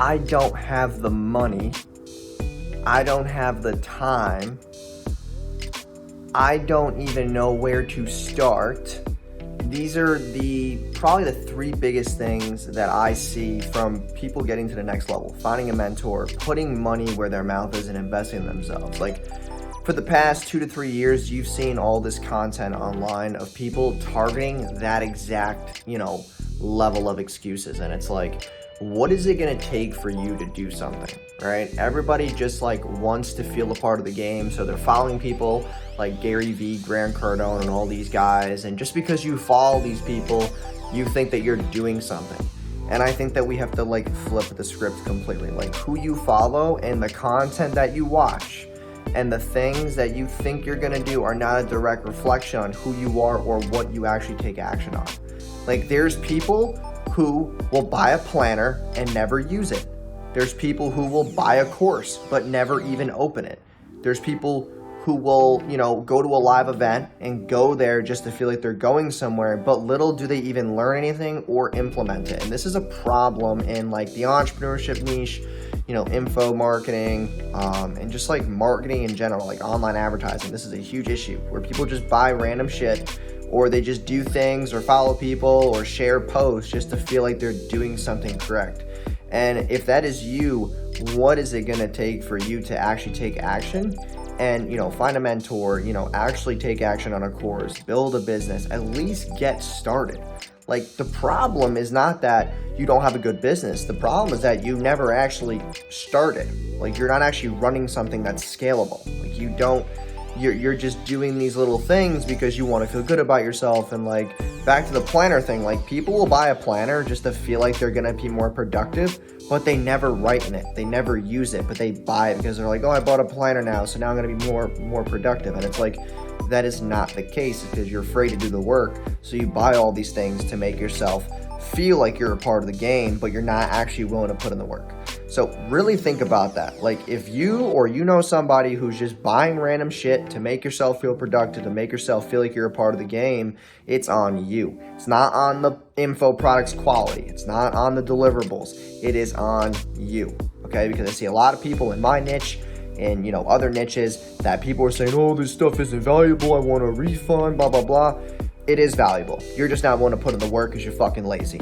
I don't have the money, I don't have the time, I don't even know where to start. These are probably the three biggest things that I see from people getting to the next level: finding a mentor, putting money where their mouth is, and investing in themselves. Like, for the past 2 to 3 years, you've seen all this content online of people targeting that exact, level of excuses. And it's like, what is it going to take for you to do something, right? Everybody just wants to feel a part of the game. So they're following people like Gary Vee, Grant Cardone, and all these guys. And just because you follow these people, you think that you're doing something. And I think that we have to flip the script completely. Like, who you follow and the content that you watch and the things that you think you're going to do are not a direct reflection on who you are or what you actually take action on. Like, there's people who will buy a planner and never use it. There's people who will buy a course but never even open it. There's people who will, go to a live event and go there just to feel like they're going somewhere, but little do they even learn anything or implement it. And this is a problem in the entrepreneurship niche, info marketing, and just marketing in general, online advertising. This is a huge issue where people just buy random shit, or they just do things or follow people or share posts just to feel like they're doing something correct. And if that is you, what is it going to take for you to actually take action and, find a mentor, actually take action on a course, build a business, at least get started? The problem is not that you don't have a good business. The problem is that you never actually started. You're not actually running something that's scalable. You're just doing these little things because you want to feel good about yourself. And back to the planner thing, people will buy a planner just to feel like they're going to be more productive, but they never write in it. They never use it, but they buy it because they're like, oh, I bought a planner now, so now I'm going to be more productive. And it's that is not the case, because you're afraid to do the work. So you buy all these things to make yourself feel like you're a part of the game, but you're not actually willing to put in the work. So really think about that. If you or somebody who's just buying random shit to make yourself feel productive, to make yourself feel like you're a part of the game, it's on you. It's not on the info product's quality. It's not on the deliverables. It is on you, okay? Because I see a lot of people in my niche and, other niches that people are saying, oh, this stuff isn't valuable, I want a refund, blah, blah, blah. It is valuable. You're just not willing to put in the work because you're fucking lazy.